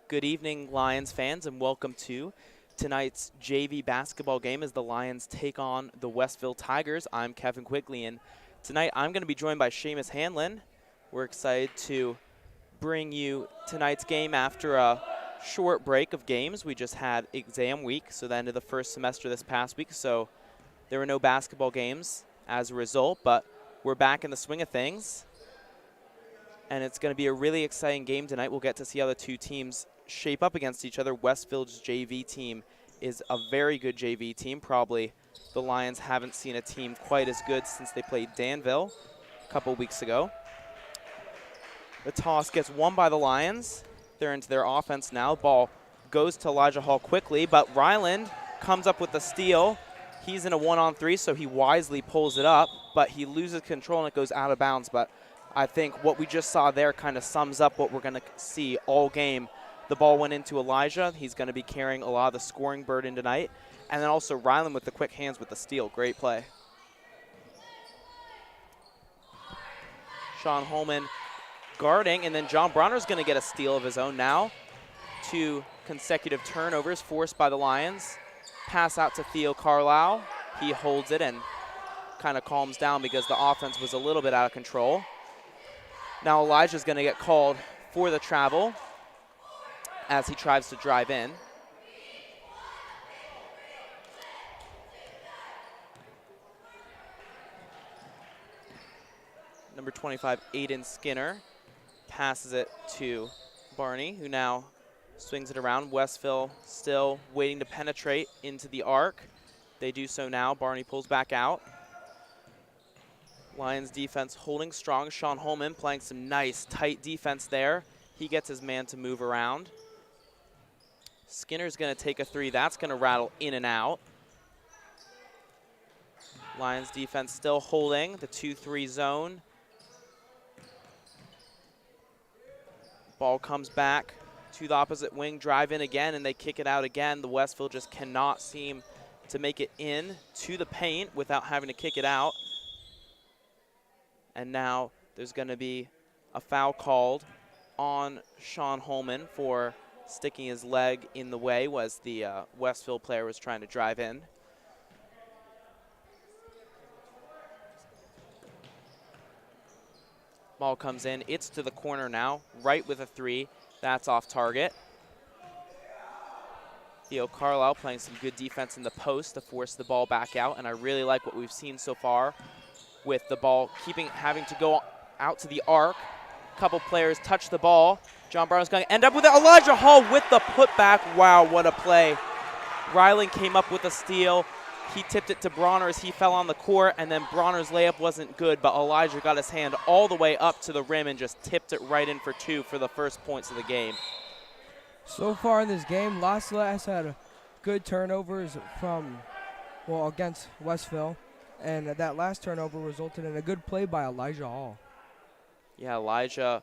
Good evening, Lions fans, and welcome to tonight's JV basketball game as the Lions take on the Westville Tigers. I'm Kevin Quigley, and tonight I'm going to be joined by Seamus Hanlon. We're excited to bring you tonight's game after a short break of games. We just had exam week, so the end of the first semester this past week, so there were no basketball games as a result, but we're back in the swing of things. And it's going to be a really exciting game tonight. We'll get to see how the two teams shape up against each other. Westville's JV team is a very good JV team. Probably the Lions haven't seen a team quite as good since they played Danville a couple weeks ago. The toss gets won by the Lions. They're into their offense now. Ball goes to Elijah Hall quickly, but Ryland comes up with the steal. He's in a 1-on-3, so he wisely pulls it up, but he loses control and it goes out of bounds. But I think what we just saw there kind of sums up what we're going to see all game. The ball went into Elijah. He's going to be carrying a lot of the scoring burden tonight. And then also Ryland with the quick hands with the steal. Great play. Sean Holman guarding, and then John Bronner's going to get a steal of his own now. 2 consecutive turnovers forced by the Lions. Pass out to Theo Carlisle. He holds it and kind of calms down because the offense was a little bit out of control. Now Elijah's going to get called for the travel as he tries to drive in. Number 25, Aiden Skinner, passes it to Barney, who now swings it around. Westville still waiting to penetrate into the arc. They do so now. Barney pulls back out. Lions defense holding strong. Sean Holman playing some nice, tight defense there. He gets his man to move around. Skinner's going to take a 3. That's going to rattle in and out. Lions defense still holding the 2-3 zone. Ball comes back to the opposite wing, drive in again, and they kick it out again. The Westville just cannot seem to make it in to the paint without having to kick it out. And now there's going to be a foul called on Sean Holman for sticking his leg in the way as the Westville player was trying to drive in. Ball comes in. It's to the corner now, right with a 3. That's off target. Theo Carlisle playing some good defense in the post to force the ball back out, and I really like what we've seen so far with the ball having to go out to the arc. A couple players touch the ball. John Brown is going to end up with it. Elijah Hall with the putback. Wow, what a play. Ryland came up with a steal. He tipped it to Bronner as he fell on the court, and then Bronner's layup wasn't good, but Elijah got his hand all the way up to the rim and just tipped it right in for 2 for the first points of the game. So far in this game, Salette has had good turnovers against Westville, and that last turnover resulted in a good play by Elijah Hall. Yeah, Elijah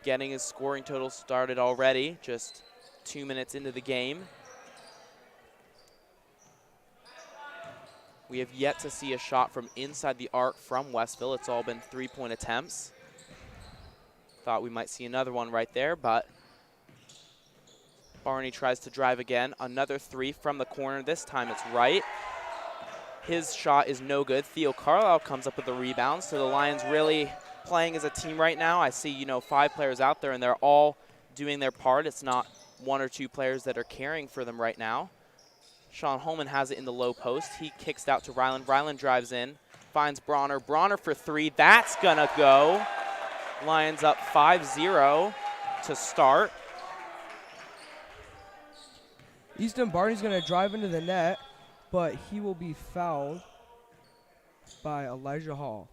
getting his scoring total started already, just 2 minutes into the game. We have yet to see a shot from inside the arc from Westville. It's all been 3-point attempts. Thought we might see another one right there, but Barney tries to drive again. Another 3 from the corner. This time it's right. His shot is no good. Theo Carlisle comes up with the rebound, so the Lions really playing as a team right now. I see, 5 players out there, and they're all doing their part. It's not 1 or 2 players that are carrying for them right now. Sean Holman has it in the low post. He kicks it out to Ryland. Ryland drives in, finds Bronner. Bronner for 3. That's going to go. Lions up 5-0 to start. Easton Barney's going to drive into the net, but he will be fouled by Elijah Hall.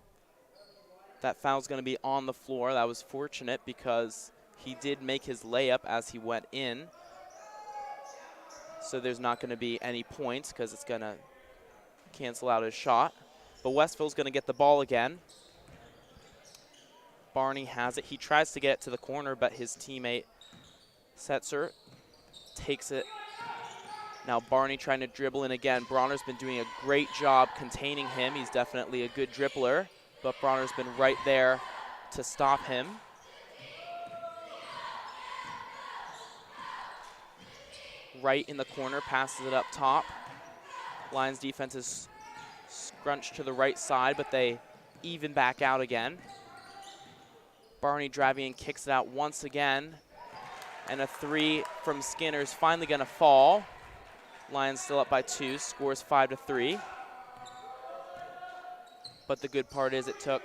That foul's going to be on the floor. That was fortunate because he did make his layup as he went in. So there's not going to be any points because it's going to cancel out his shot. But Westville's going to get the ball again. Barney has it. He tries to get it to the corner, but his teammate Setzer takes it. Now Barney trying to dribble in again. Bronner's been doing a great job containing him. He's definitely a good dribbler, but Bronner's been right there to stop him. right in the corner, passes it up top. Lions defense is scrunched to the right side, but they even back out again. Barney driving and kicks it out once again. And a three from Skinner is finally going to fall. Lions still up by 2, scores 5-3. But the good part is it took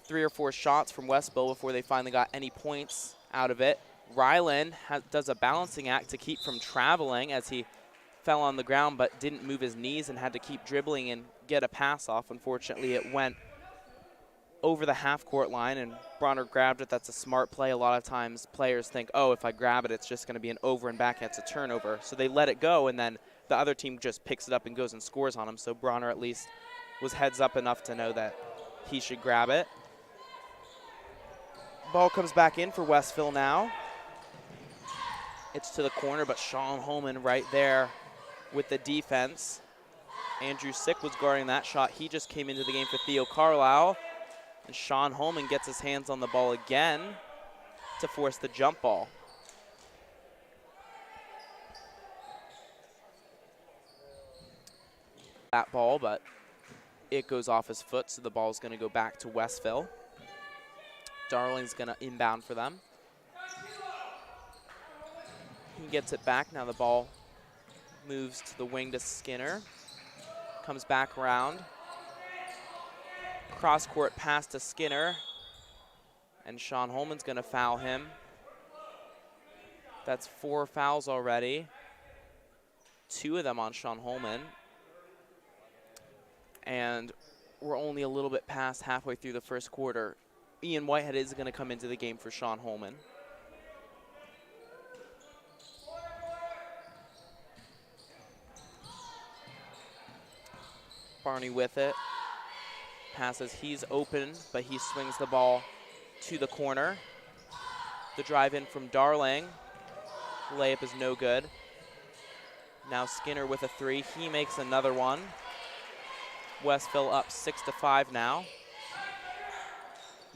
3 or 4 shots from Westville before they finally got any points out of it. Ryland does a balancing act to keep from traveling as he fell on the ground but didn't move his knees and had to keep dribbling and get a pass off. Unfortunately, it went over the half-court line, and Bronner grabbed it. That's a smart play. A lot of times players think, oh, if I grab it, it's just going to be an over and back, and it's a turnover. So they let it go, and then the other team just picks it up and goes and scores on him. So Bronner at least was heads up enough to know that he should grab it. Ball comes back in for Westville now. It's to the corner, but Sean Holman right there with the defense. Andrew Sick was guarding that shot. He just came into the game for Theo Carlisle. And Sean Holman gets his hands on the ball again to force the jump ball. That ball, but it goes off his foot, so the ball's going to go back to Westville. Darling's going to inbound for them. He gets it back. Now the ball moves to the wing to Skinner. Comes back around. Cross-court pass to Skinner. And Sean Holman's going to foul him. That's 4 fouls already. 2 of them on Sean Holman. And we're only a little bit past halfway through the first quarter. Ian Whitehead is going to come into the game for Sean Holman. Barney with it. Passes, he's open, but he swings the ball to the corner. The drive in from Darling. Layup is no good. Now Skinner with a 3. He makes another one. Westville up 6-5 now.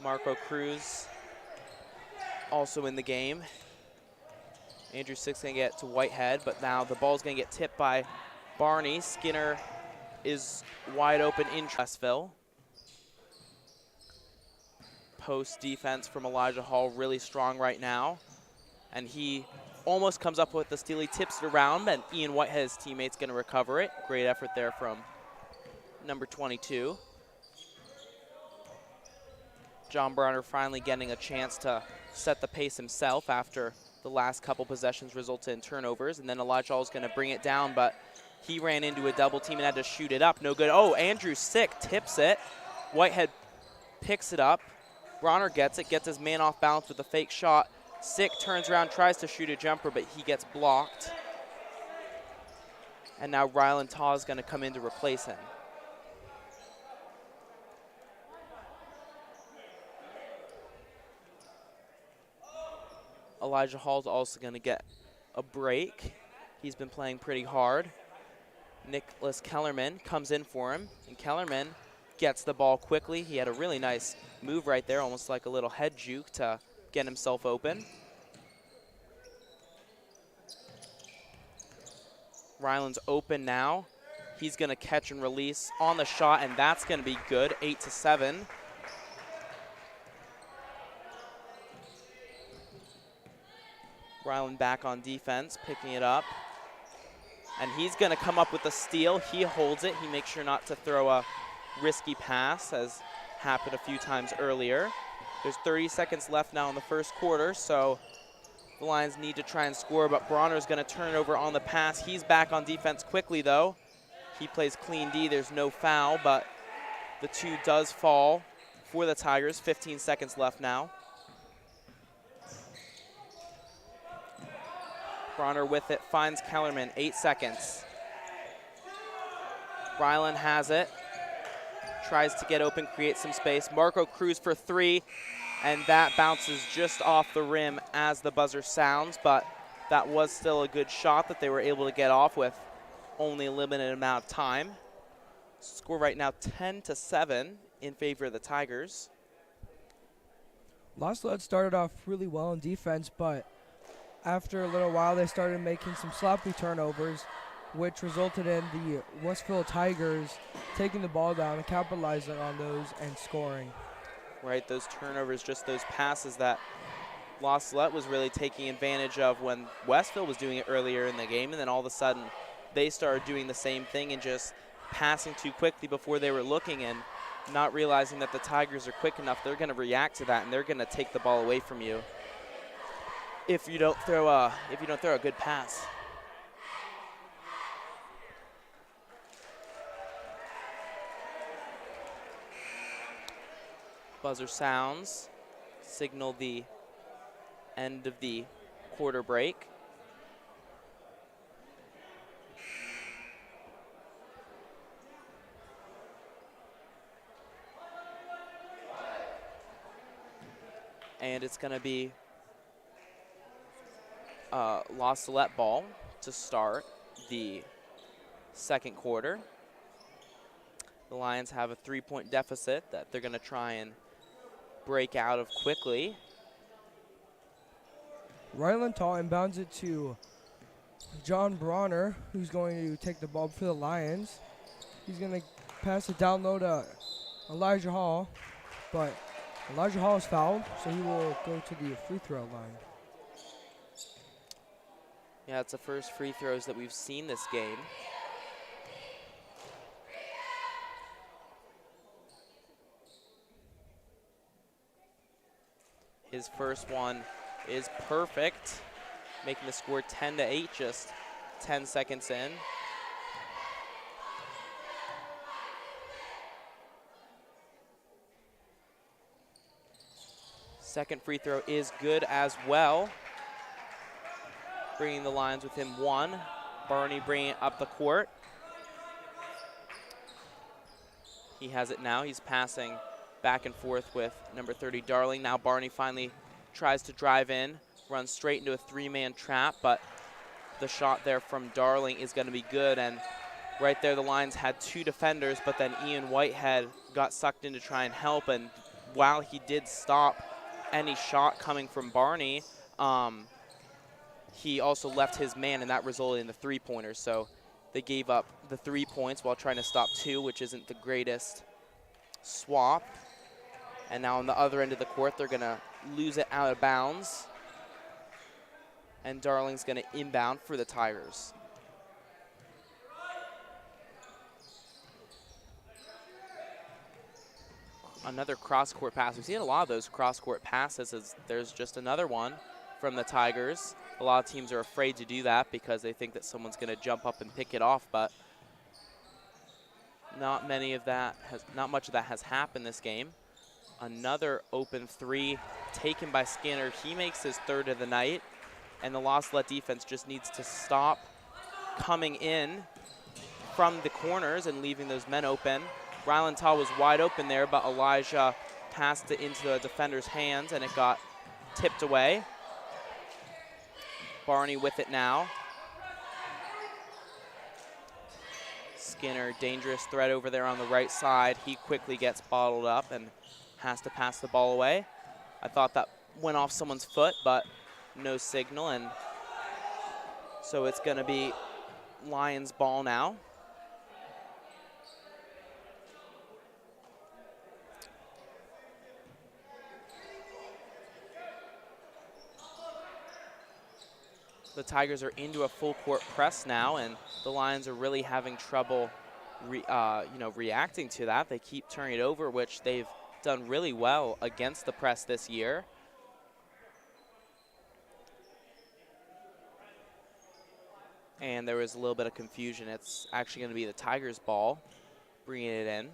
Marco Cruz also in the game. Andrew Sick's gonna get to Whitehead, but now the ball's gonna get tipped by Barney. Skinner is wide open in Westville. Post defense from Elijah Hall really strong right now. And he almost comes up with the steal. He tips it around, and Ian Whitehead, his teammate's gonna recover it. Great effort there from number 22. John Bronner finally getting a chance to set the pace himself after the last couple possessions resulted in turnovers. And then Elijah Hall's gonna bring it down, but he ran into a double team and had to shoot it up. No good. Oh, Andrew Sick tips it. Whitehead picks it up. Bronner gets his man off balance with a fake shot. Sick turns around, tries to shoot a jumper, but he gets blocked. And now Ryland Taw is gonna come in to replace him. Elijah Hall's also gonna get a break. He's been playing pretty hard. Nicholas Kellerman comes in for him, and Kellerman gets the ball quickly. He had a really nice move right there, almost like a little head juke to get himself open. Ryland's open now. He's gonna catch and release on the shot, and that's gonna be good, 8-7. Ryland back on defense, picking it up. And he's gonna come up with a steal. He holds it. He makes sure not to throw a risky pass, as happened a few times earlier. There's 30 seconds left now in the first quarter, so the Lions need to try and score, but Bronner's gonna turn it over on the pass. He's back on defense quickly though. He plays clean D, there's no foul, but the 2 does fall for the Tigers. 15 seconds left now. Bronner with it, finds Kellerman, 8 seconds. Ryland has it, tries to get open, create some space. Marco Cruz for 3, and that bounces just off the rim as the buzzer sounds, but that was still a good shot that they were able to get off with only a limited amount of time. Score right now 10-7 in favor of the Tigers. La Salette started off really well in defense, but After a little while, they started making some sloppy turnovers, which resulted in the Westville Tigers taking the ball down and capitalizing on those and scoring. Right, those turnovers, just those passes that Salette was really taking advantage of when Westville was doing it earlier in the game, and then all of a sudden they started doing the same thing and just passing too quickly before they were looking and not realizing that the Tigers are quick enough. They're going to react to that, and they're going to take the ball away from you if you don't throw a good pass. Buzzer sounds, signal the end of the quarter break. And it's going to be Salette ball to start the second quarter. The Lions have a 3-point deficit that they're going to try and break out of quickly. Ryland Tall inbounds it to John Bronner, who's going to take the ball for the Lions. He's going to pass it down low to Elijah Hall, but Elijah Hall is fouled, so he will go to the free throw line. Yeah, it's the first free throws that we've seen this game. His first one is perfect, making the score 10-8, just 10 seconds in. Second free throw is good as well, bringing the Lions within one. Barney bringing it up the court. He has it now. He's passing back and forth with number 30, Darling. Now Barney finally tries to drive in, runs straight into a three-man trap, but the shot there from Darling is going to be good. And right there, the Lions had two defenders, but then Ian Whitehead got sucked in to try and help. And while he did stop any shot coming from Barney, he also left his man, and that resulted in the three-pointer. So they gave up the 3 points while trying to stop two, which isn't the greatest swap. And now on the other end of the court, they're going to lose it out of bounds. And Darling's going to inbound for the Tigers. Another cross-court pass. We've seen a lot of those cross-court passes. As there's just another one from the Tigers. A lot of teams are afraid to do that because they think that someone's going to jump up and pick it off, but not much of that has happened this game. Another open three taken by Skinner. He makes his third of the night, and the Salette defense just needs to stop coming in from the corners and leaving those men open. Ryland Tall was wide open there, but Elijah passed it into the defender's hands, and it got tipped away. Barney with it now. Skinner, dangerous threat over there on the right side. He quickly gets bottled up and has to pass the ball away. I thought that went off someone's foot, but no signal, and so it's going to be Lions ball now. The Tigers are into a full court press now, and the Lions are really having trouble reacting to that. They keep turning it over, which they've done really well against the press this year. And there was a little bit of confusion. It's actually going to be the Tigers' ball, bringing it in.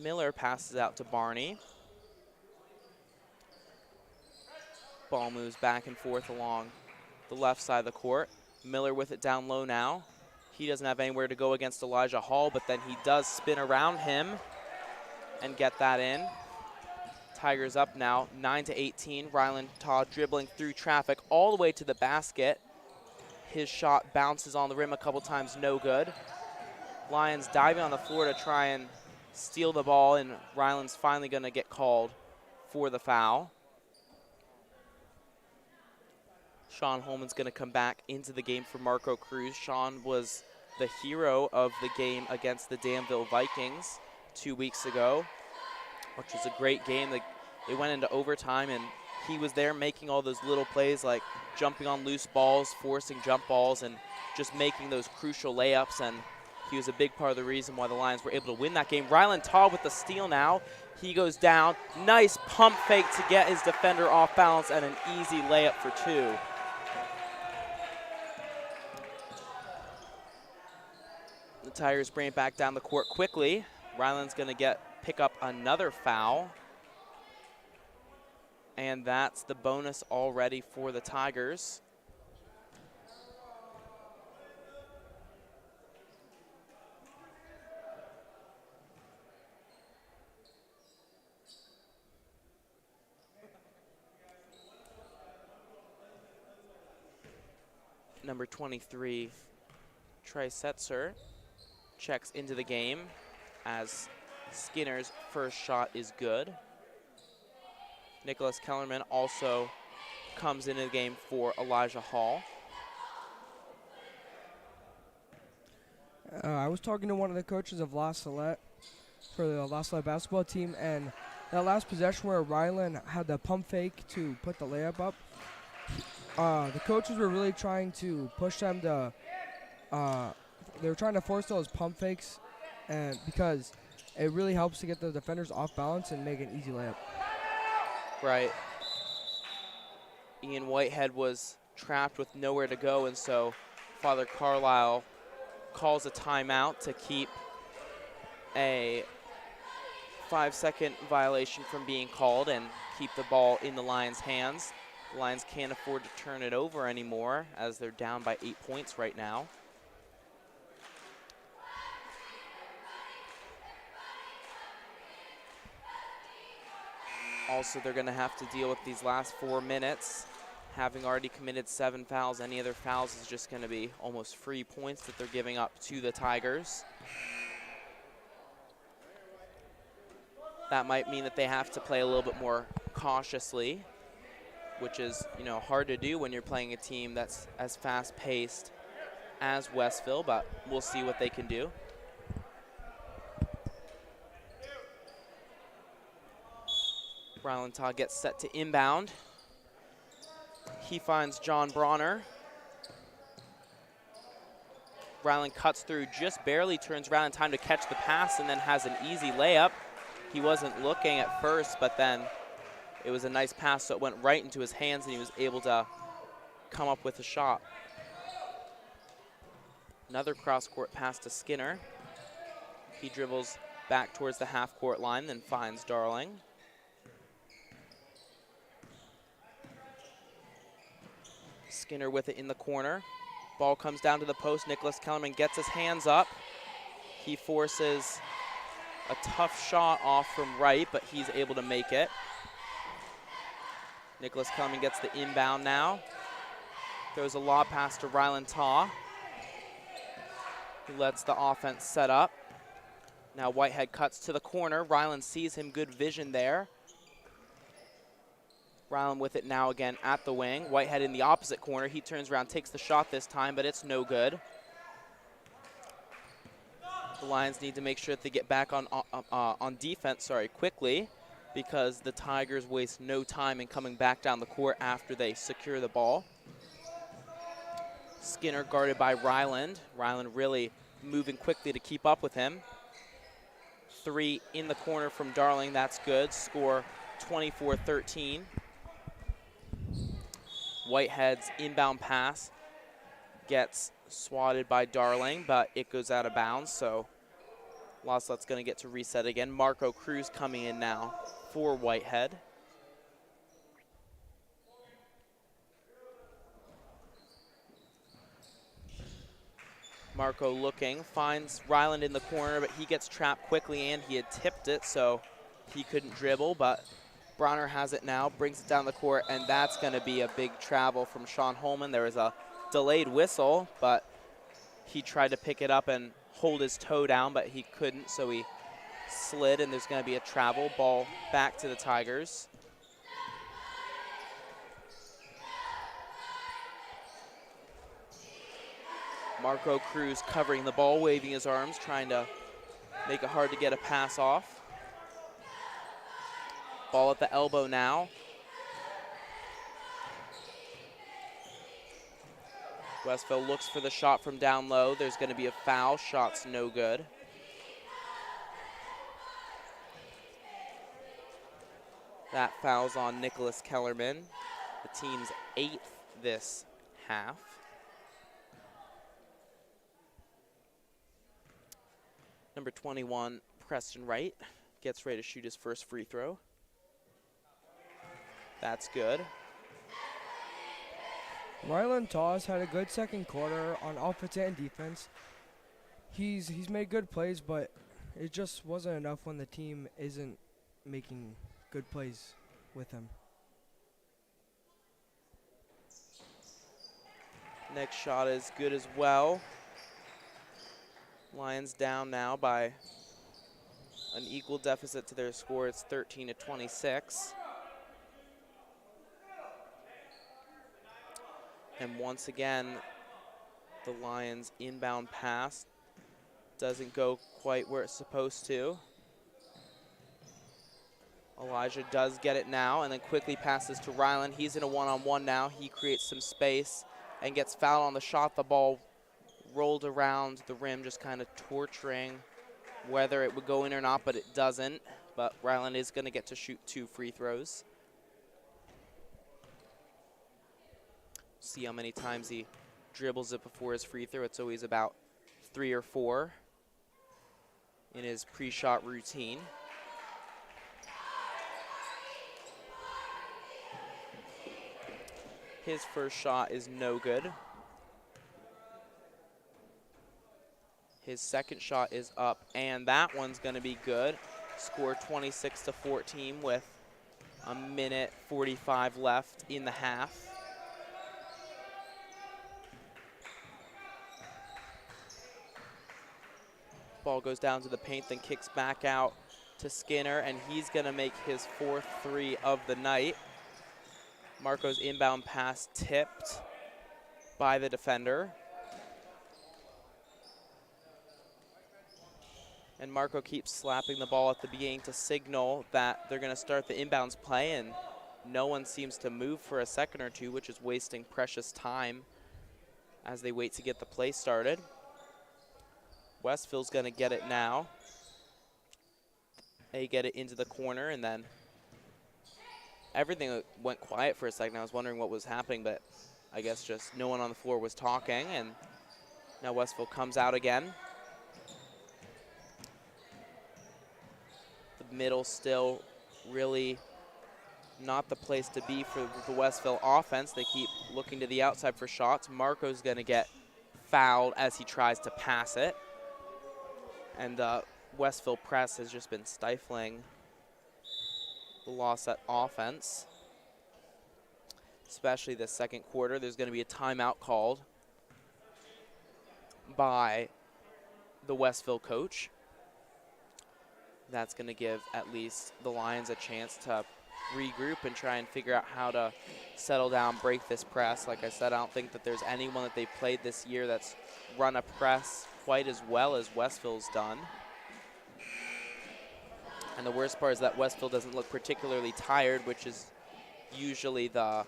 Miller passes out to Barney. Ball moves back and forth along the left side of the court. Miller with it down low now. He doesn't have anywhere to go against Elijah Hall, but then he does spin around him and get that in. Tigers up now, 9-18. Ryland Todd dribbling through traffic all the way to the basket. His shot bounces on the rim a couple times, no good. Lions diving on the floor to try and steal the ball, and Ryland's finally going to get called for the foul. Sean Holman's going to come back into the game for Marco Cruz. Sean was the hero of the game against the Danville Vikings 2 weeks ago, which was a great game. It went into overtime, and he was there making all those little plays like jumping on loose balls, forcing jump balls, and just making those crucial layups, and he was a big part of the reason why the Lions were able to win that game. Rylan Taw with the steal now. He goes down. Nice pump fake to get his defender off balance, and an easy layup for two. The Tigers bring it back down the court quickly. Ryland's going to pick up another foul. And that's the bonus already for the Tigers. Number 23, Trey Setzer, checks into the game as Skinner's first shot is good. Nicholas Kellerman also comes into the game for Elijah Hall. I was talking to one of the coaches of La Salette for the La Salette basketball team, and that last possession where Rylan had the pump fake to put the layup up, the coaches were really trying to push them to, they were trying to force those pump fakes, and because it really helps to get the defenders off balance and make an easy layup. Right. Ian Whitehead was trapped with nowhere to go, and so Father Carlisle calls a timeout to keep a 5-second violation from being called and keep the ball in the Lions' hands. The Lions can't afford to turn it over anymore as they're down by 8 points right now. Also, they're going to have to deal with these last 4 minutes. Having already committed 7 fouls, any other fouls is just going to be almost free points that they're giving up to the Tigers. That might mean that they have to play a little bit more cautiously, which is, hard to do when you're playing a team that's as fast-paced as Westville, but we'll see what they can do. Rylan Todd gets set to inbound. He finds John Bronner. Rylan cuts through, just barely turns around in time to catch the pass, and then has an easy layup. He wasn't looking at first, but then it was a nice pass, so it went right into his hands, and he was able to come up with a shot. Another cross-court pass to Skinner. He dribbles back towards the half-court line, then finds Darling. Skinner with it in the corner. Ball comes down to the post. Nicholas Kellerman gets his hands up. He forces a tough shot off from right, but he's able to make it. Nicholas Kellerman gets the inbound now. Throws a lob pass to Rylan Taw, who lets the offense set up. Now Whitehead cuts to the corner. Rylan sees him, good vision there. Rylan with it now again at the wing. Whitehead in the opposite corner. He turns around, takes the shot this time, but it's no good. The Lions need to make sure that they get back on defense, quickly, because the Tigers waste no time in coming back down the court after they secure the ball. Skinner guarded by Ryland. Ryland really moving quickly to keep up with him. 3 in the corner from Darling. That's good. Score 24-13. Whitehead's inbound pass gets swatted by Darling, but it goes out of bounds, so La Salette's going to get to reset again. Marco Cruz coming in now for Whitehead. Marco looking, finds Ryland in the corner, but he gets trapped quickly, and he had tipped it, so he couldn't dribble, but Bronner has it now, brings it down the court, and that's going to be a big travel from Sean Holman. There was a delayed whistle, but he tried to pick it up and hold his toe down, but he couldn't, so he slid, and there's going to be a travel ball back to the Tigers. Marco Cruz covering the ball, waving his arms, trying to make it hard to get a pass off. Ball at the elbow now. Westville looks for the shot from down low. There's going to be a foul. Shot's no good. That foul's on Nicholas Kellerman, the team's 8th this half. Number 21, Preston Wright, gets ready to shoot his first free throw. That's good. Rylan Tawes had a good second quarter on offense and defense. He's made good plays, but it just wasn't enough when the team isn't making good plays with him. Next shot is good as well. Lions down now by an equal deficit to their score. It's 13-26. And once again, the Lions inbound pass doesn't go quite where it's supposed to. Elijah does get it now and then quickly passes to Ryland. He's in a one-on-one now. He creates some space and gets fouled on the shot. The ball rolled around the rim, just kind of torturing whether it would go in or not, but it doesn't. But Ryland is going to get to shoot 2 free throws. See how many times he dribbles it before his free throw. It's always about 3 or 4 in his pre-shot routine. His first shot is no good. His second shot is up, and that one's going to be good. Score 26-14 with a minute 45 left in the half. Ball goes down to the paint, then kicks back out to Skinner, and he's going to make his 4th 3 of the night. Marco's inbound pass tipped by the defender. And Marco keeps slapping the ball at the beginning to signal that they're going to start the inbounds play, and no one seems to move for a second or two, which is wasting precious time as they wait to get the play started. Westville's going to get it now. They get it into the corner, and then everything went quiet for a second. I was wondering what was happening, but I guess just no one on the floor was talking, and now Westville comes out again. The middle still really not the place to be for the Westville offense. They keep looking to the outside for shots. Marco's going to get fouled as he tries to pass it. And Westville press has just been stifling the loss at offense, especially this second quarter. There's going to be a timeout called by the Westville coach. That's going to give at least the Lions a chance to regroup and try and figure out how to settle down, break this press. Like I said, I don't think that there's anyone that they've played this year that's run a press quite as well as Westville's done. And the worst part is that Westville doesn't look particularly tired, which is usually the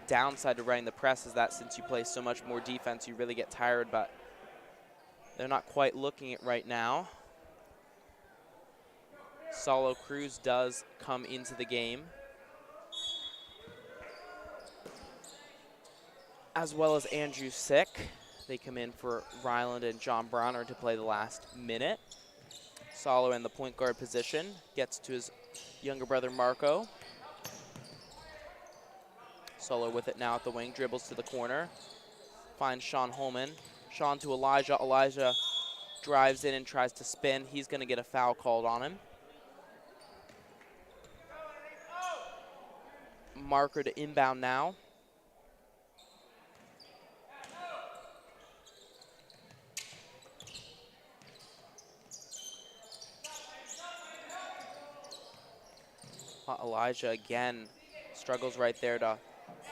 downside to running the press, is that since you play so much more defense, you really get tired, but they're not quite looking it right now. Solo Cruz does come into the game, as well as Andrew Sick. They come in for Ryland and John Bronner to play the last minute. Solo in the point guard position, gets to his younger brother Marco. Solo with it now at the wing, dribbles to the corner, finds Sean Holman. Sean to Elijah. Elijah drives in and tries to spin. He's going to get a foul called on him. Marco to inbound now. Elijah again struggles right there to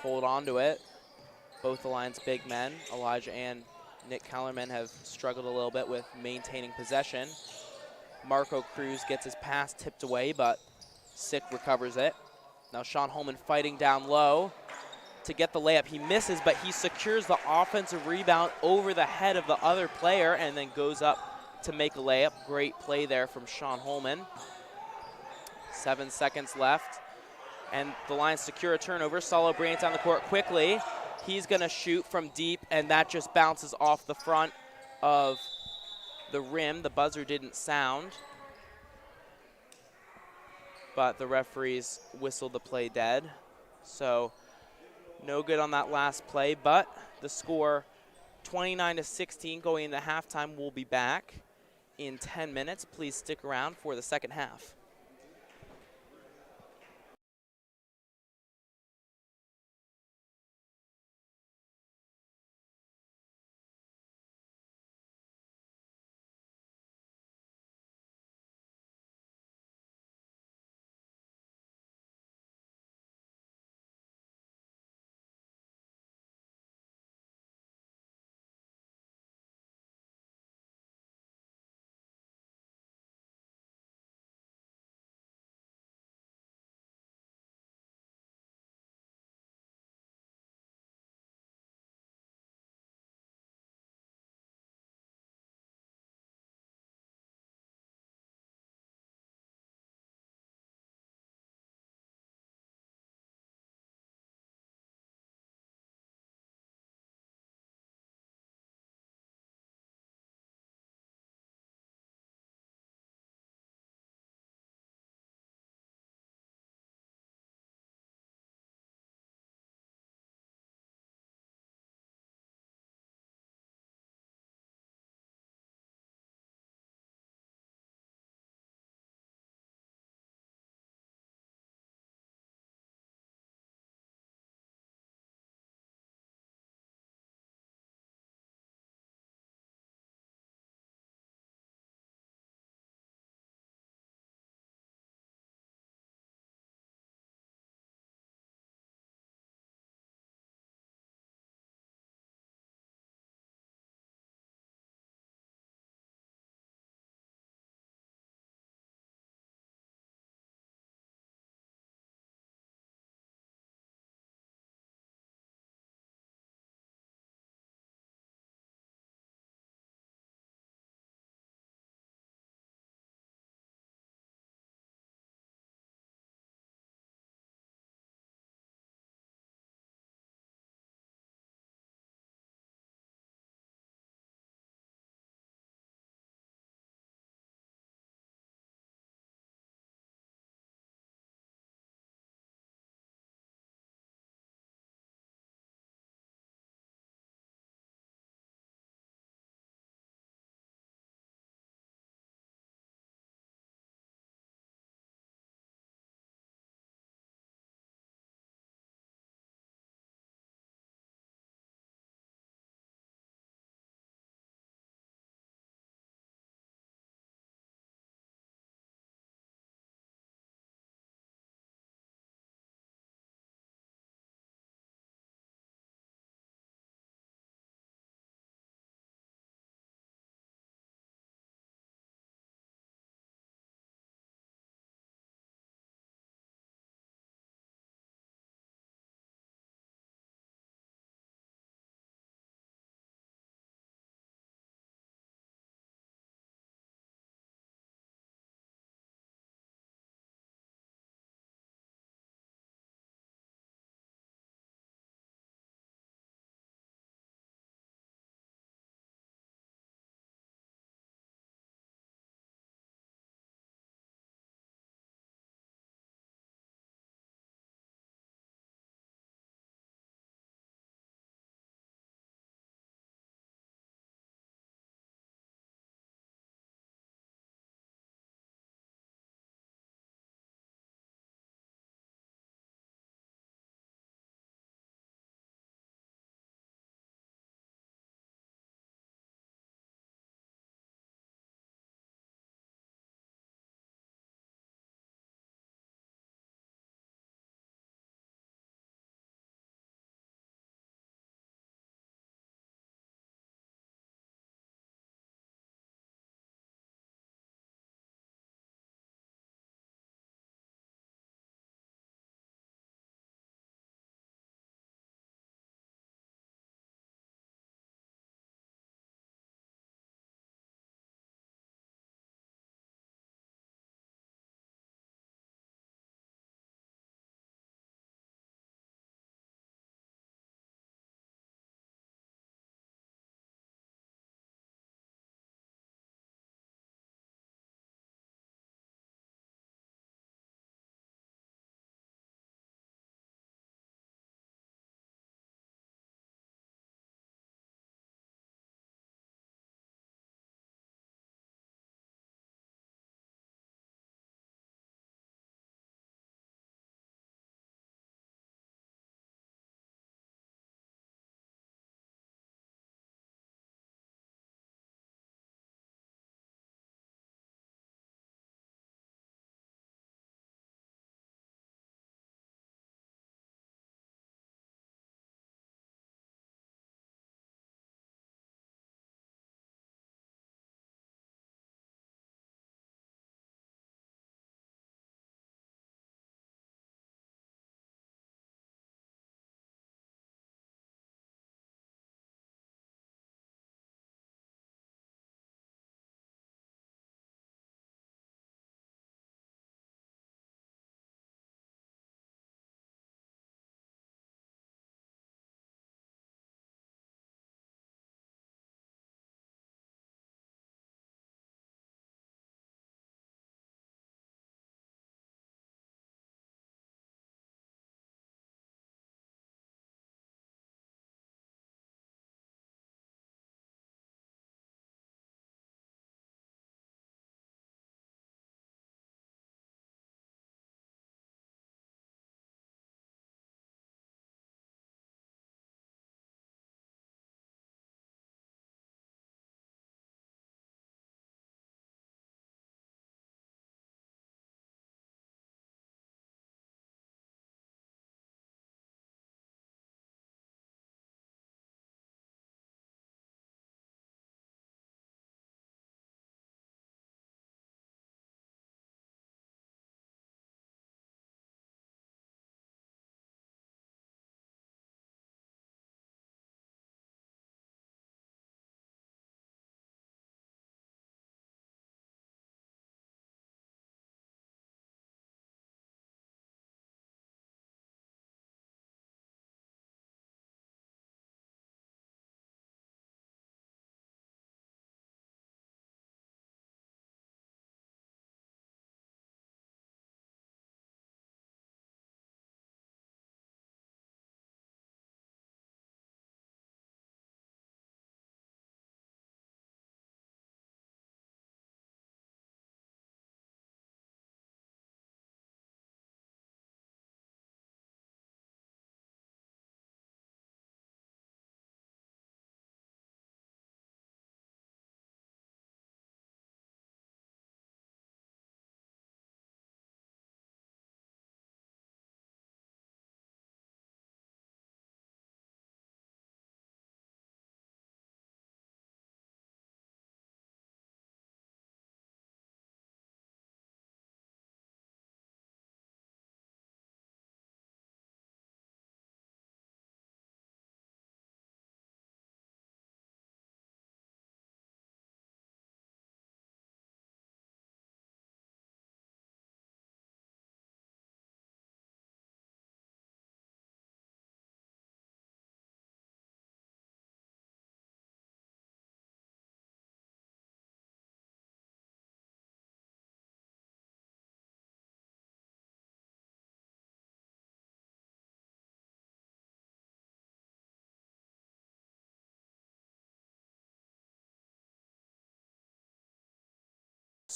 hold on to it. Both the Lions' big men, Elijah and Nick Kellerman have struggled a little bit with maintaining possession. Marco Cruz gets his pass tipped away, but Sick recovers it. Now Sean Holman fighting down low to get the layup. He misses, but he secures the offensive rebound over the head of the other player and then goes up to make a layup. Great play there from Sean Holman. 7 seconds left, and the Lions secure a turnover. Salo Bryant on the court quickly. He's gonna shoot from deep, and that just bounces off the front of the rim. The buzzer didn't sound, but the referees whistled the play dead. So no good on that last play, but the score 29-16 going into halftime. We'll be back in 10 minutes. Please stick around for the second half.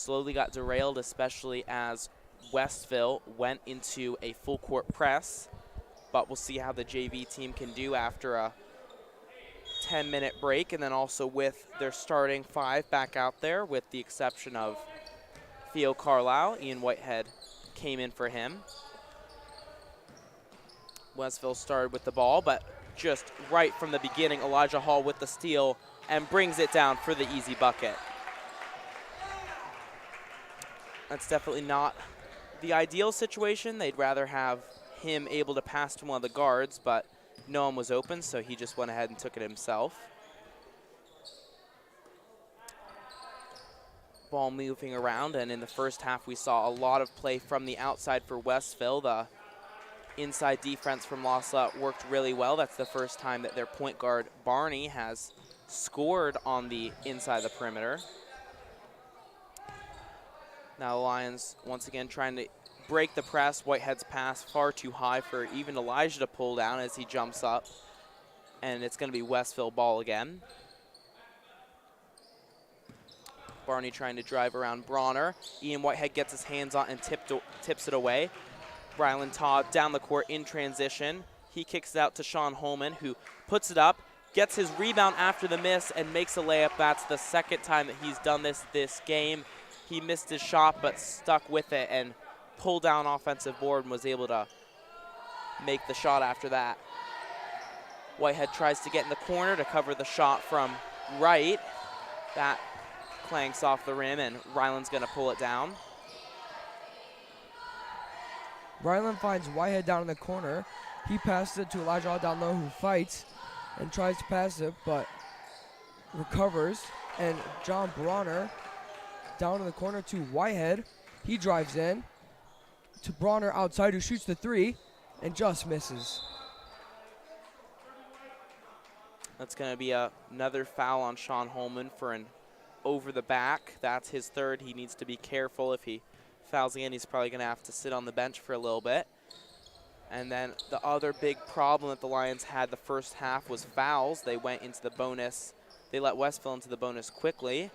slowly got derailed, especially as Westville went into a full court press. But we'll see how the JV team can do after a 10-minute break, and then also with their starting 5 back out there, with the exception of Theo Carlisle. Ian Whitehead came in for him. Westville started with the ball, but just right from the beginning, Elijah Hall with the steal and brings it down for the easy bucket. That's definitely not the ideal situation. They'd rather have him able to pass to one of the guards, but no one was open, so he just went ahead and took it himself. Ball moving around, and in the first half we saw a lot of play from the outside for Westville. The inside defense from Losla worked really well. That's the first time that their point guard, Barney, has scored on the inside the perimeter. Now the Lions once again trying to break the press. Whitehead's pass far too high for even Elijah to pull down as he jumps up. And it's going to be Westville ball again. Barney trying to drive around Bronner. Ian Whitehead gets his hands on and tips it away. Rylan Todd down the court in transition. He kicks it out to Sean Holman, who puts it up, gets his rebound after the miss, and makes a layup. That's the second time that he's done this game. He missed his shot, but stuck with it and pulled down offensive board and was able to make the shot after that. Whitehead tries to get in the corner to cover the shot from right. That clanks off the rim, and Ryland's going to pull it down. Ryland finds Whitehead down in the corner. He passes it to Elijah down low, who fights and tries to pass it, but recovers. And John Bronner down in the corner to Whitehead. He drives in to Bronner outside, who shoots the 3 and just misses. That's going to be another foul on Sean Holman for an over the back. That's his 3rd. He needs to be careful. If he fouls again, he's probably going to have to sit on the bench for a little bit. And then the other big problem that the Lions had the first half was fouls. They went into the bonus. They let Westville into the bonus quickly.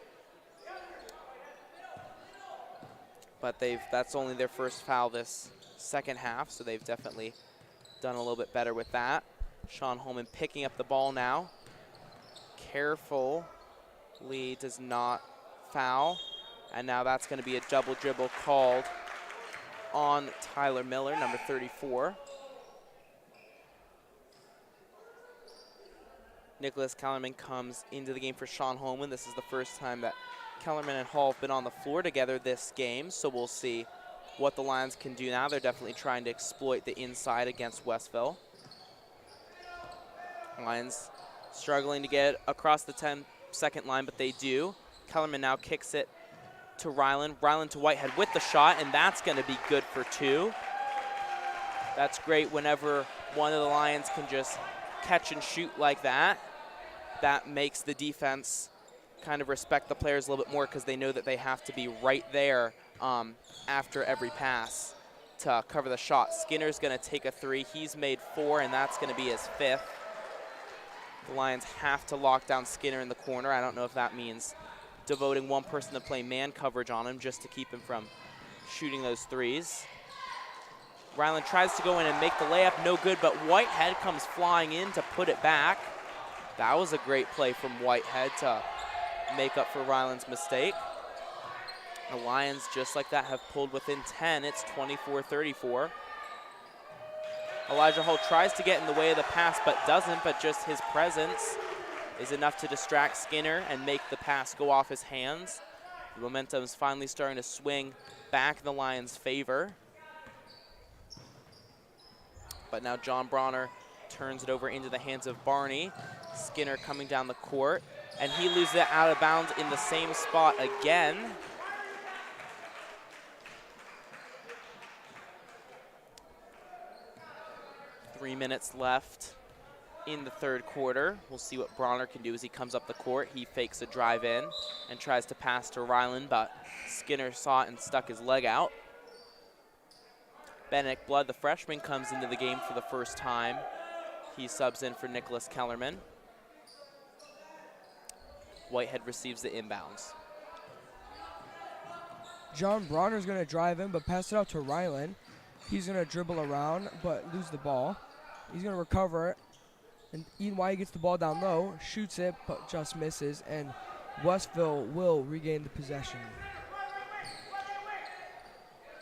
But that's only their first foul this second half, so they've definitely done a little bit better with that. Sean Holman picking up the ball now. Carefully does not foul. And now that's going to be a double dribble called on Tyler Miller, number 34. Nicholas Kellerman comes into the game for Sean Holman. This is the first time that Kellerman and Hall have been on the floor together this game, so we'll see what the Lions can do now. They're definitely trying to exploit the inside against Westville. Lions struggling to get across the 10-second line, but they do. Kellerman now kicks it to Ryland. Ryland to Whitehead with the shot, and that's going to be good for 2. That's great whenever one of the Lions can just catch and shoot like that. That makes the defense kind of respect the players a little bit more, because they know that they have to be right there after every pass to cover the shot. Skinner's going to take a 3. He's made 4, and that's going to be his 5th. The Lions have to lock down Skinner in the corner. I don't know if that means devoting one person to play man coverage on him just to keep him from shooting those 3s. Ryland tries to go in and make the layup, no good, but Whitehead comes flying in to put it back. That was a great play from Whitehead to make up for Ryland's mistake. The Lions, just like that, have pulled within 10. It's 24-34. Elijah Hall tries to get in the way of the pass, but doesn't, but just his presence is enough to distract Skinner and make the pass go off his hands. The momentum is finally starting to swing back in the Lions' favor. But now John Bronner turns it over into the hands of Barney. Skinner coming down the court, and he loses it out of bounds in the same spot again. Three minutes left in the third quarter. We'll see what Bronner can do as he comes up the court. He fakes a drive in and tries to pass to Ryland, but Skinner saw it and stuck his leg out. Benedict Blood, the freshman, comes into the game for the first time. He subs in for Nicholas Kellerman. Whitehead receives the inbounds. John Bronner's going to drive in, but pass it out to Rylan. He's going to dribble around, but lose the ball. He's going to recover it. And Ian White gets the ball down low, shoots it, but just misses. And Westville will regain the possession.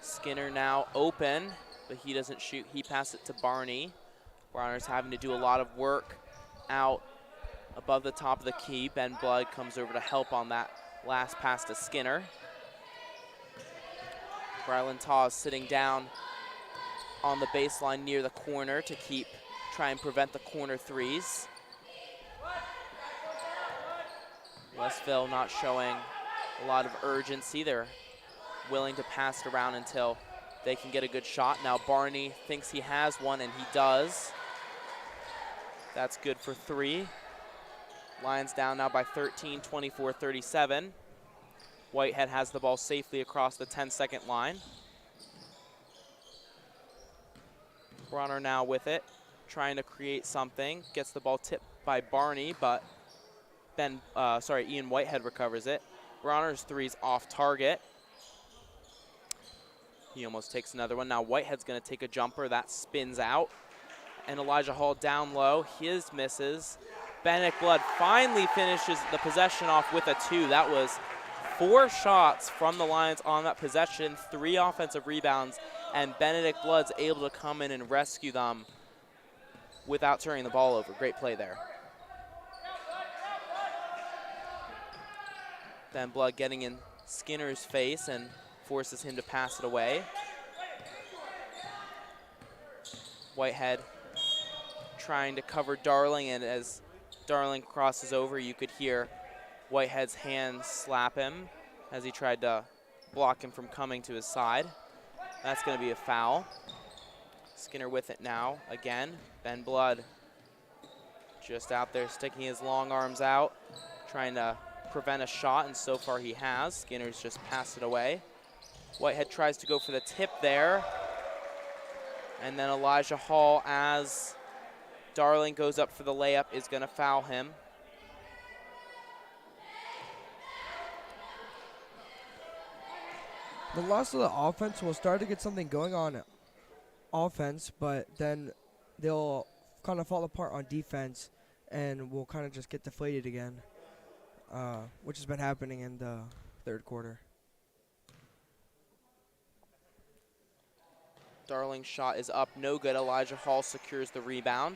Skinner now open, but he doesn't shoot. He passes it to Barney. Bronner's having to do a lot of work out above the top of the key. Ben Blood comes over to help on that last pass to Skinner. Rylan Taw is sitting down on the baseline near the corner to try and prevent the corner threes. Westville not showing a lot of urgency. They're willing to pass it around until they can get a good shot. Now Barney thinks he has one, and he does. That's good for 3. Lions down now by 13, 24-37. Whitehead has the ball safely across the 10-second line. Bronner now with it, trying to create something. Gets the ball tipped by Barney, but Ian Whitehead recovers it. Bronner's 3's off target. He almost takes another one. Now Whitehead's going to take a jumper. That spins out. And Elijah Hall down low. His misses. Benedict Blood finally finishes the possession off with a 2. That was 4 shots from the Lions on that possession, 3 offensive rebounds, and Benedict Blood's able to come in and rescue them without turning the ball over. Great play there. Ben Blood getting in Skinner's face and forces him to pass it away. Whitehead trying to cover Darling, and as Darling crosses over, you could hear Whitehead's hand slap him as he tried to block him from coming to his side. That's going to be a foul. Skinner with it now again. Ben Blood just out there sticking his long arms out, trying to prevent a shot, and so far he has. Skinner's just passed it away. Whitehead tries to go for the tip there. And then Elijah Hall, as Darling goes up for the layup, is going to foul him. The loss of the offense will start to get something going on offense, but then they'll kind of fall apart on defense, and we'll kind of just get deflated again, which has been happening in the third quarter. Darling's shot is up, no good. Elijah Hall secures the rebound.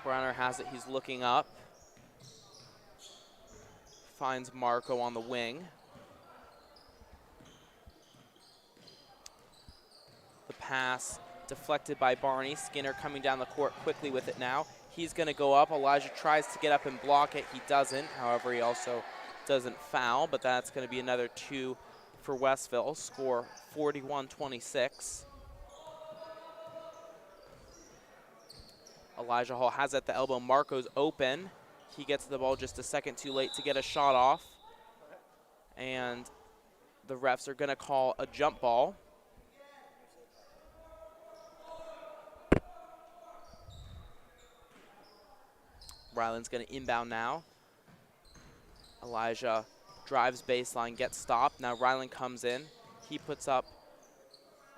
Bronner has it, he's looking up. Finds Marco on the wing. The pass deflected by Barney. Skinner coming down the court quickly with it now. He's going to go up. Elijah tries to get up and block it. He doesn't. However, he also doesn't foul, but that's going to be another 2 for Westville. Score 41-26. Elijah Hall has at the elbow. Marco's open. He gets the ball just a second too late to get a shot off. And the refs are going to call a jump ball. Ryland's going to inbound now. Elijah drives baseline, gets stopped. Now Ryland comes in. He puts up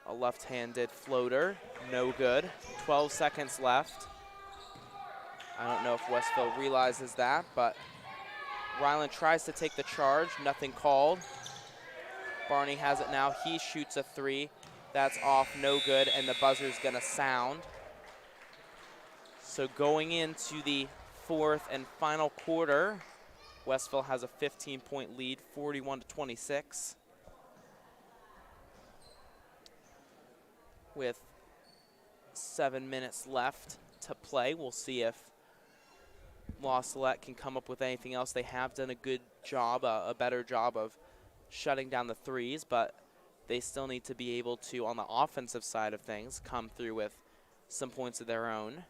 a left-handed floater. No good. 12 seconds left. I don't know if Westville realizes that, but Ryland tries to take the charge. Nothing called. Barney has it now. He shoots a 3. That's off, no good, and the buzzer's going to sound. So going into the 4th and final quarter, Westville has a 15-point lead, 41-26. With 7 minutes left to play, we'll see if Salette can come up with anything else. They have done a good job, a better job of shutting down the threes, but they still need to be able to, on the offensive side of things, come through with some points of their own.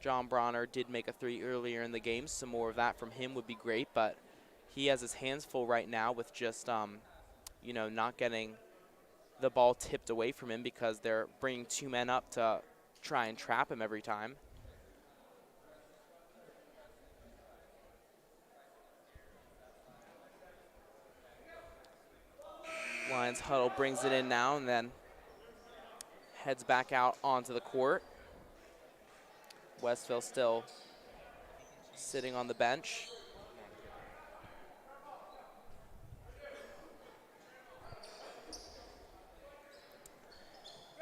John Bronner did make a 3 earlier in the game. Some more of that from him would be great, but he has his hands full right now with just, not getting the ball tipped away from him because they're bringing 2 men up to try and trap him every time. Lions huddle brings it in now and then heads back out onto the court. Westville still sitting on the bench.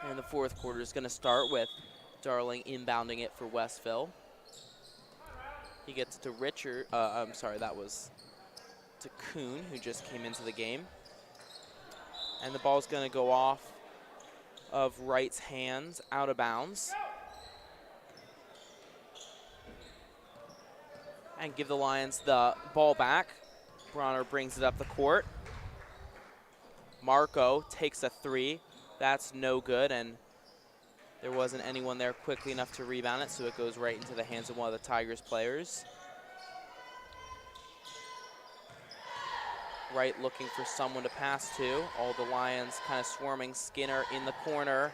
And the fourth quarter is going to start with Darling inbounding it for Westville. He gets it to Richard. I'm sorry, that was to Kuhn, who just came into the game. And the ball's going to go off of Wright's hands, out of bounds. And give the Lions the ball back. Bronner brings it up the court. Marco takes a three. That's no good, and there wasn't anyone there quickly enough to rebound it, so it goes right into the hands of one of the Tigers players. Wright looking for someone to pass to. All the Lions kind of swarming. Skinner in the corner.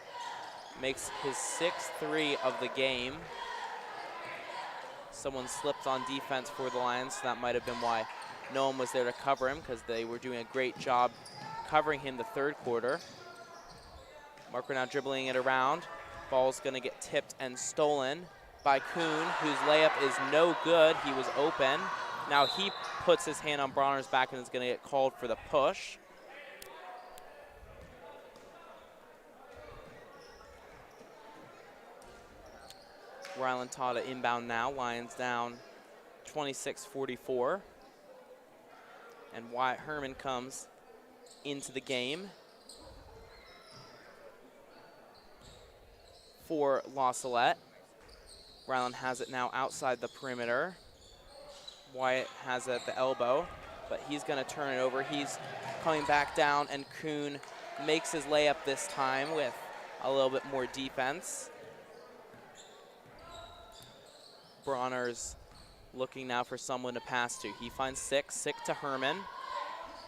Makes his 6th three of the game. Someone slipped on defense for the Lions, so that might have been why no one was there to cover him, because they were doing a great job covering him the third quarter. Marco now dribbling it around. Ball's gonna get tipped and stolen by Kuhn, whose layup is no good. He was open. Now he puts his hand on Bronner's back and is gonna get called for the push. Ryland Tata inbound now. Lions down 26-44. And Wyatt Herman comes into the game for La Salette. Ryland has it now outside the perimeter. Wyatt has it at the elbow, but he's going to turn it over. He's coming back down, and Kuhn makes his layup this time with a little bit more defense. Bronner's looking now for someone to pass to. He finds Sick to Herman.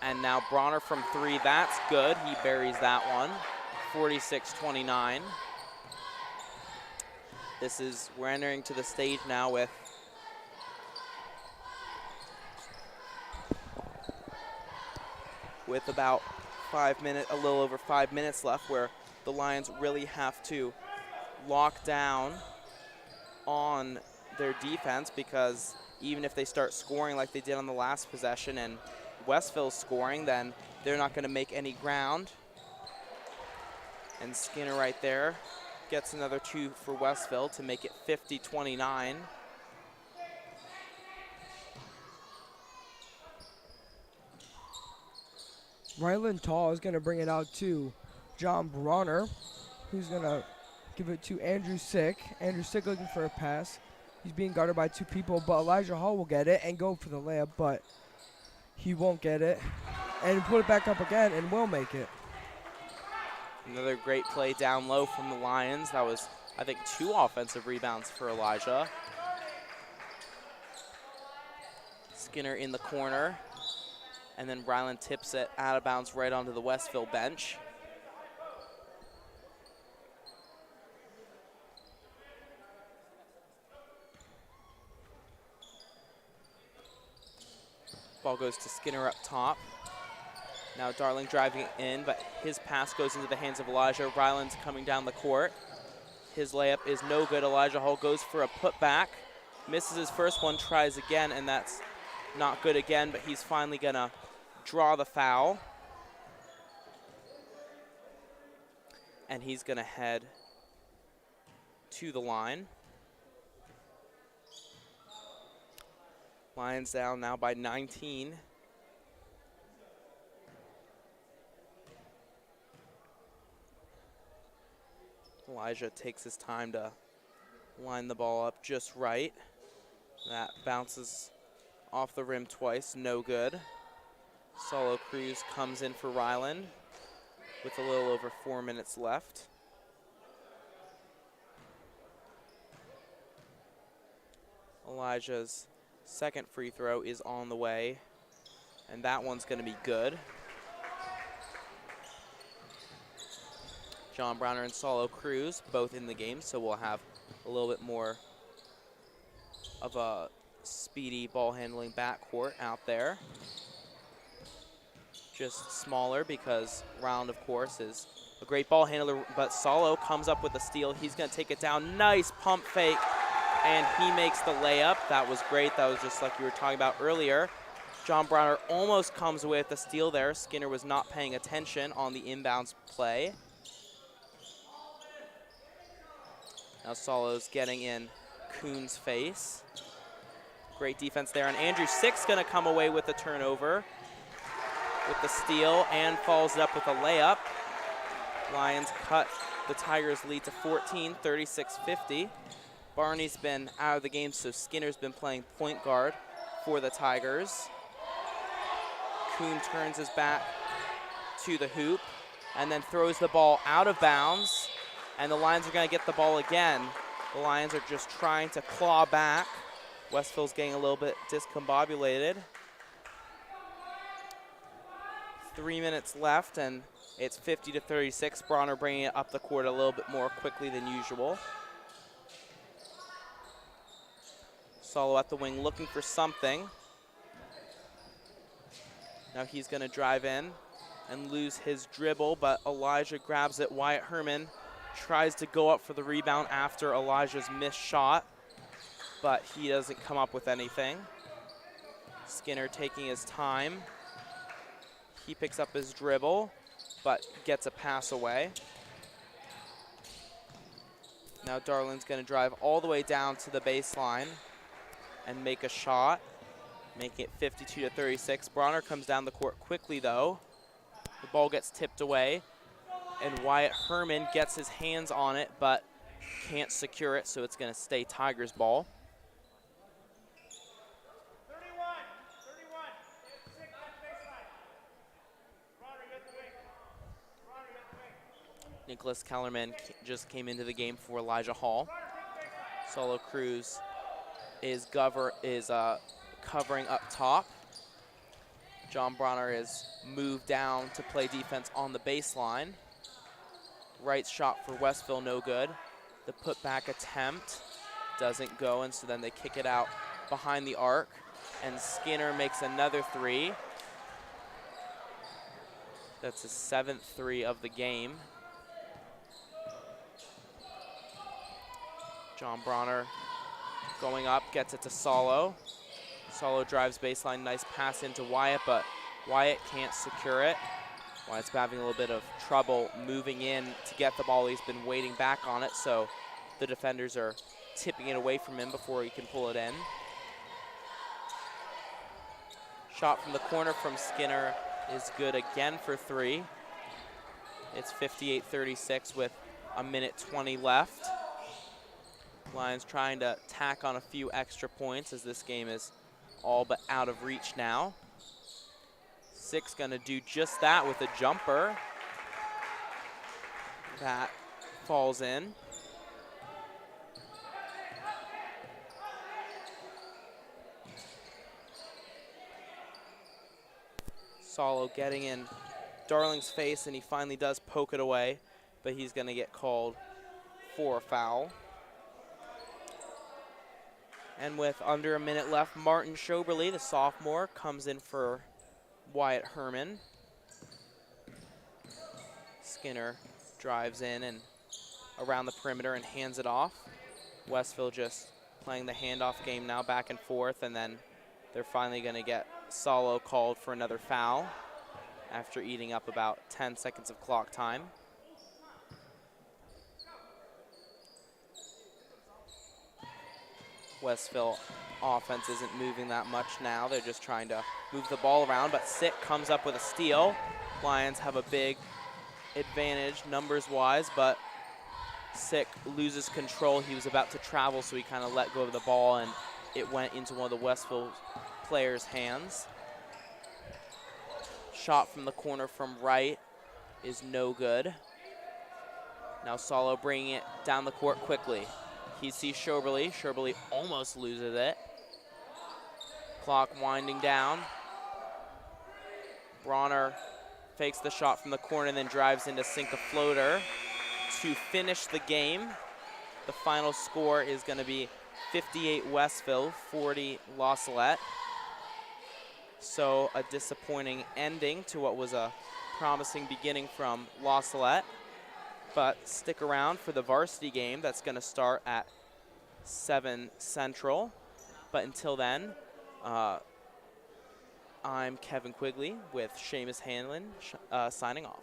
And now Bronner from three, that's good. He buries that one, 46-29. We're entering to the stage now with about a little over 5 minutes left, where the Lions really have to lock down on their defense, because even if they start scoring like they did on the last possession and Westville's scoring, then they're not going to make any ground. And Skinner right there gets another two for Westville to make it 50-29. Ryland Tall is going to bring it out to John Bronner, who's going to give it to Andrew Sick. Andrew Sick looking for a pass. He's being guarded by two people, but Elijah Hall will get it and go for the layup, but he won't get it. And put it back up again and will make it. Another great play down low from the Lions. That was, I think, 2 offensive rebounds for Elijah. Skinner in the corner. And then Ryland tips it out of bounds right onto the Westville bench. Ball goes to Skinner up top. Now Darling driving it in, but his pass goes into the hands of Elijah. Ryland's coming down the court. His layup is no good. Elijah Hall goes for a putback. Misses his first one, tries again, and that's not good again, but he's finally gonna draw the foul. And he's gonna head to the line. Lions down now by 19. Elijah takes his time to line the ball up just right. That bounces off the rim twice, no good. Solo Cruz comes in for Ryland with a little over 4 minutes left. Elijah's second free throw is on the way, and that one's going to be good. John Browner and Solo Cruz both in the game, so we'll have a little bit more of a speedy ball handling backcourt out there. just smaller because Round, of course, is a great ball handler, but Salo comes up with a steal. He's going to take it down. Nice pump fake, and he makes the layup. That was great. That was just like you were talking about earlier. John Browner almost comes away with the steal there. Skinner was not paying attention on the inbounds play. Now Salo's getting in Kuhn's face. Great defense there, and Andrew Sick's going to come away with the turnover with the steal and follows it up with a layup. Lions cut the Tigers' lead to 14, 36-50. Barney's been out of the game, so Skinner's been playing point guard for the Tigers. Kuhn turns his back to the hoop and then throws the ball out of bounds, and the Lions are going to get the ball again. The Lions are just trying to claw back. Westville's getting a little bit discombobulated. 3 minutes left, and it's 50-36. Bronner bringing it up the court a little bit more quickly than usual. Salo at the wing looking for something. Now he's going to drive in and lose his dribble, but Elijah grabs it. Wyatt Herman tries to go up for the rebound after Elijah's missed shot, but he doesn't come up with anything. Skinner taking his time. He picks up his dribble, but gets a pass away. Now Darlin's going to drive all the way down to the baseline and make a shot, making it 52-36. Bronner comes down the court quickly, though. The ball gets tipped away, and Wyatt Herman gets his hands on it, but can't secure it, so it's going to stay Tigers ball. Nicholas Kellerman just came into the game for Elijah Hall. Solo Cruz is covering up top. John Bronner is moved down to play defense on the baseline. Right shot for Westville, no good. The putback attempt doesn't go, and so then they kick it out behind the arc, and Skinner makes another three. That's his 7th three of the game. John Bronner going up, gets it to Salo. Salo drives baseline, nice pass into Wyatt, but Wyatt can't secure it. Wyatt's having a little bit of trouble moving in to get the ball. He's been waiting back on it, so the defenders are tipping it away from him before he can pull it in. Shot from the corner from Skinner is good again for 3. It's 58-36 with a minute 20 left. Lions trying to tack on a few extra points as this game is all but out of reach now. Sick's gonna do just that with a jumper. That falls in. Salo getting in Darling's face, and he finally does poke it away, but he's gonna get called for a foul. And with under a minute left, Martin Schoberly, the sophomore, comes in for Wyatt Herman. Skinner drives in and around the perimeter and hands it off. Westville just playing the handoff game now, back and forth, and then they're finally going to get Salo called for another foul after eating up about 10 seconds of clock time. Westville offense isn't moving that much now. They're just trying to move the ball around, but Sick comes up with a steal. Lions have a big advantage numbers-wise, but Sick loses control. He was about to travel, so he kind of let go of the ball, and it went into one of the Westville players' hands. Shot from the corner from right is no good. Now Salo bringing it down the court quickly. He sees Schoberly. Schoberly almost loses it. Clock winding down. Bronner fakes the shot from the corner and then drives in to sink a floater to finish the game. The final score is going to be 58 Westville, 40 Salette. So a disappointing ending to what was a promising beginning from La Salette. But stick around for the varsity game that's going to start at 7 Central. But until then, I'm Kevin Quigley with Seamus Hanlon signing off.